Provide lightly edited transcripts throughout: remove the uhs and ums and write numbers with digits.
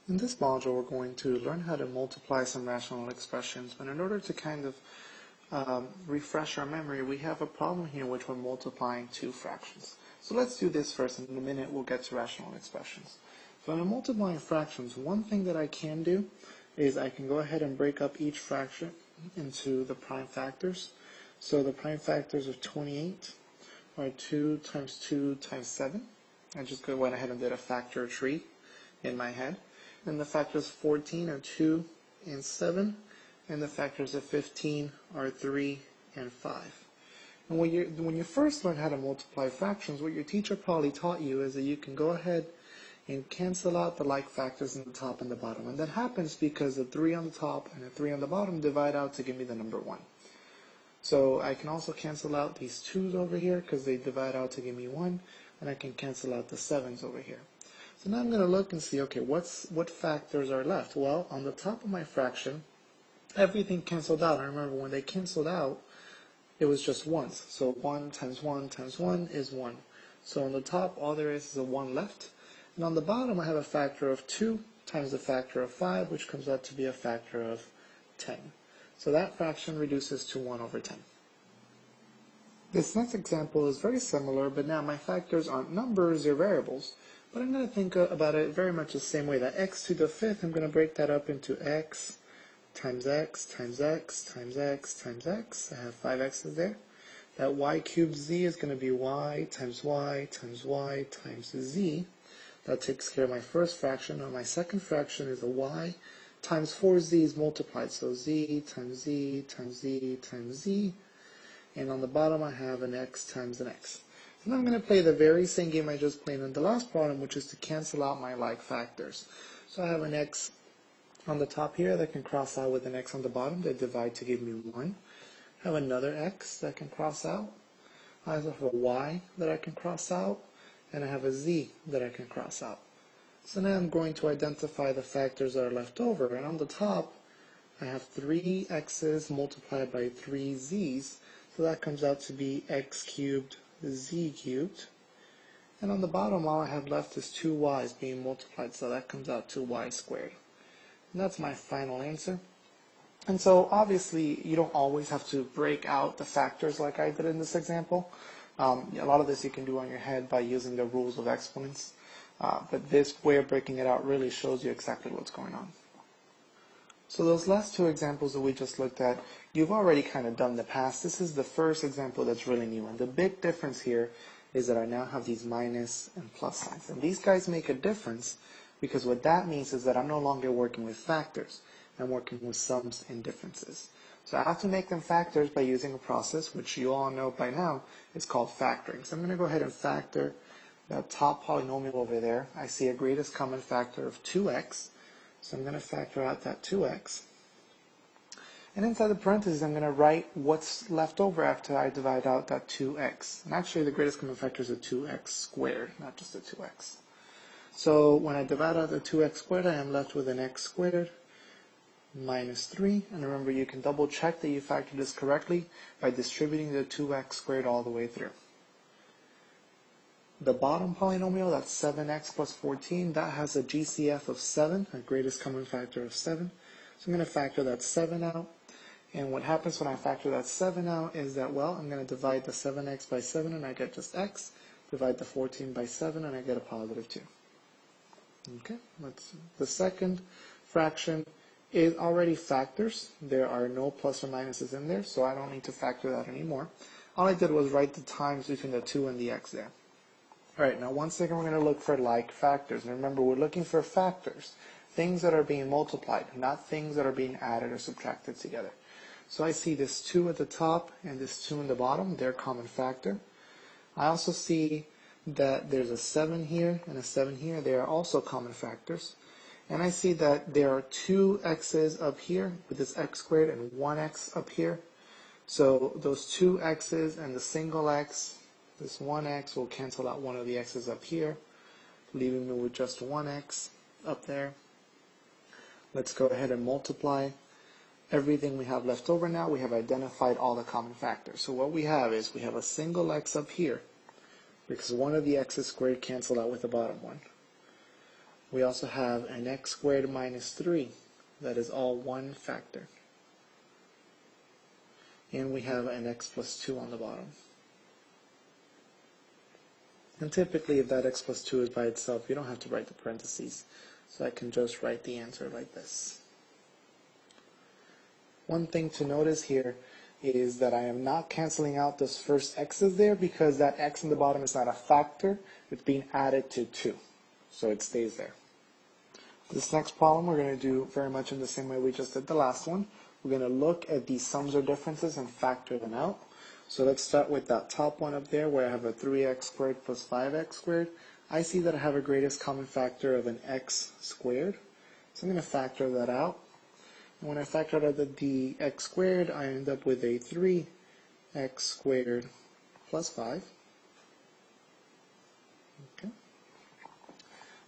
In this module, we're going to learn how to multiply some rational expressions, but in order to kind of refresh our memory, we have a problem here in which we're multiplying two fractions. So let's do this first, and in a minute we'll get to rational expressions. So when I'm multiplying fractions, one thing that I can do is I can go ahead and break up each fraction into the prime factors. So the prime factors of 28 are 2 times 2 times 7. I just went ahead and did a factor tree in my head. And the factors 14 are 2 and 7, and the factors of 15 are 3 and 5. And when you first learn how to multiply fractions, what your teacher probably taught you is that you can go ahead and cancel out the like factors in the top and the bottom. And that happens because the 3 on the top and the 3 on the bottom divide out to give me the number 1. So I can also cancel out these 2's over here because they divide out to give me 1, and I can cancel out the 7's over here. So now I'm going to look and see, okay, what factors are left? Well, on the top of my fraction, everything canceled out. I remember when they canceled out, it was just ones. So 1 times 1 times 1 is 1. So on the top, all there is a 1 left. And on the bottom, I have a factor of 2 times the factor of 5, which comes out to be a factor of 10. So that fraction reduces to 1 over 10. This next example is very similar, but now my factors aren't numbers, they're variables. But I'm going to think about it very much the same way. That x to the 5th, I'm going to break that up into x times x times x times x times x. I have 5 x's there. That y cubed z is going to be y times y times y times z. That takes care of my first fraction. Now my second fraction is a y times 4 z's multiplied. So z times z times z times z. And on the bottom I have an x times an x. And I'm going to play the very same game I just played in the last problem, which is to cancel out my like factors. So I have an x on the top here that can cross out with an x on the bottom. They divide to give me 1. I have another x that can cross out. I have a y that I can cross out. And I have a z that I can cross out. So now I'm going to identify the factors that are left over. And on the top, I have 3 x's multiplied by 3 z's. So that comes out to be x cubed z cubed, and on the bottom all I have left is 2 y's being multiplied, so that comes out to y squared. And that's my final answer. And so obviously you don't always have to break out the factors like I did in this example. A lot of this you can do on your head by using the rules of exponents, but this way of breaking it out really shows you exactly what's going on. So those last two examples that we just looked at, you've already kind of done in the past. This is the first example that's really new. And the big difference here is that I now have these minus and plus signs. And these guys make a difference because what that means is that I'm no longer working with factors. I'm working with sums and differences. So I have to make them factors by using a process, which you all know by now is called factoring. So I'm going to go ahead and factor that top polynomial over there. I see a greatest common factor of 2x. So I'm going to factor out that 2x. And inside the parentheses, I'm going to write what's left over after I divide out that 2x. And actually, the greatest common factor is a 2x squared, not just a 2x. So when I divide out the 2x squared, I am left with an x squared minus 3. And remember, you can double check that you factored this correctly by distributing the 2x squared all the way through. The bottom polynomial, that's 7x plus 14, that has a GCF of 7, a greatest common factor of 7. So I'm going to factor that 7 out. And what happens when I factor that 7 out is that, well, I'm going to divide the 7x by 7 and I get just x. Divide the 14 by 7 and I get a positive 2. Okay, the second fraction is already factors. There are no plus or minuses in there, so I don't need to factor that anymore. All I did was write the times between the 2 and the x there. Alright, now once again we're going to look for like factors. And remember, we're looking for factors, things that are being multiplied, not things that are being added or subtracted together. So I see this 2 at the top and this 2 in the bottom, they're common factor. I also see that there's a 7 here and a 7 here, they are also common factors. And I see that there are 2 x's up here with this x squared and 1x up here. So those 2 x's and the single x, this 1x will cancel out one of the x's up here, leaving me with just 1x up there. Let's go ahead and multiply everything we have left over now. We have identified all the common factors. So what we have is we have a single x up here because one of the x's squared canceled out with the bottom one. We also have an x squared minus 3. That is all one factor. And we have an x plus 2 on the bottom. And typically, if that x plus 2 is by itself, you don't have to write the parentheses. So I can just write the answer like this. One thing to notice here is that I am not canceling out those first x's there because that x in the bottom is not a factor. It's being added to 2. So it stays there. This next problem we're going to do very much in the same way we just did the last one. We're going to look at these sums or differences and factor them out. So let's start with that top one up there where I have a 3x squared plus 5x squared. I see that I have a greatest common factor of an x squared. So I'm going to factor that out. And when I factor out the x squared, I end up with a 3x squared plus 5. Okay.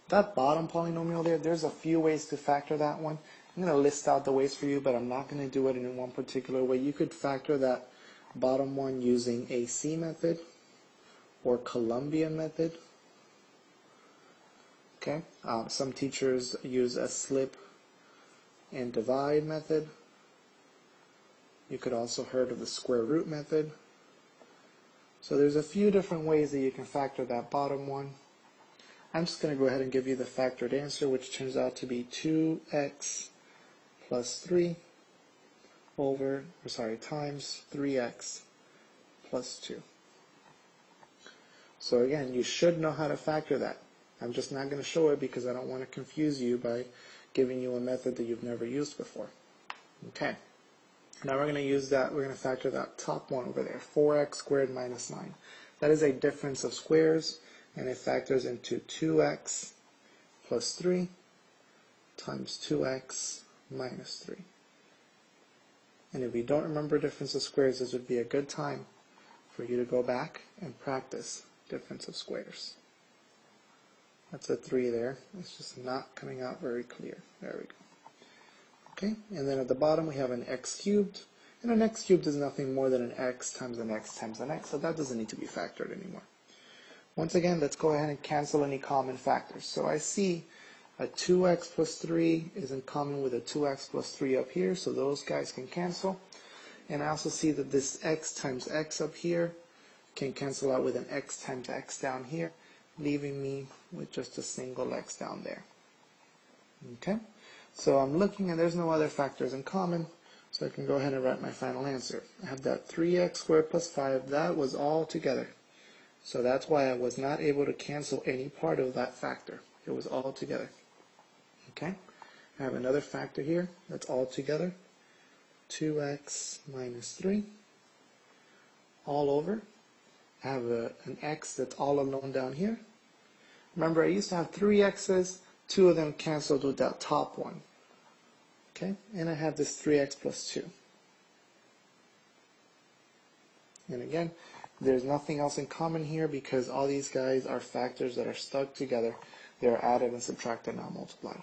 That bottom polynomial there, there's a few ways to factor that one. I'm going to list out the ways for you, but I'm not going to do it in one particular way. You could factor that bottom one using AC method or Colombian method. Okay. Some teachers use a slip and divide method. You could also heard of the square root method. So there's a few different ways that you can factor that bottom one. I'm just going to go ahead and give you the factored answer, which turns out to be 2x plus 3 times 3x plus 2. So again, you should know how to factor that. I'm just not going to show it because I don't want to confuse you by giving you a method that you've never used before. Okay. Now we're going to use that, we're going to factor that top one over there, 4x squared minus 9. That is a difference of squares, and it factors into 2x plus 3 times 2x minus 3. And if you don't remember difference of squares, this would be a good time for you to go back and practice difference of squares. That's a 3 there. It's just not coming out very clear. There we go. Okay, and then at the bottom we have an x cubed. And an x cubed is nothing more than an x times an x times an x, so that doesn't need to be factored anymore. Once again, let's go ahead and cancel any common factors. So I see a 2x plus 3 is in common with a 2x plus 3 up here, so those guys can cancel. And I also see that this x times x up here can cancel out with an x times x down here, leaving me with just a single x down there. Okay, so I'm looking and there's no other factors in common, so I can go ahead and write my final answer. I have that 3x squared plus 5, that was all together. So that's why I was not able to cancel any part of that factor. It was all together. Okay, I have another factor here that's all together. 2x minus 3 all over. I have an x that's all alone down here. Remember, I used to have 3 x's, 2 of them canceled with that top one. Okay, and I have this 3x plus 2. And again, there's nothing else in common here because all these guys are factors that are stuck together. They are added and subtracted, not multiplied.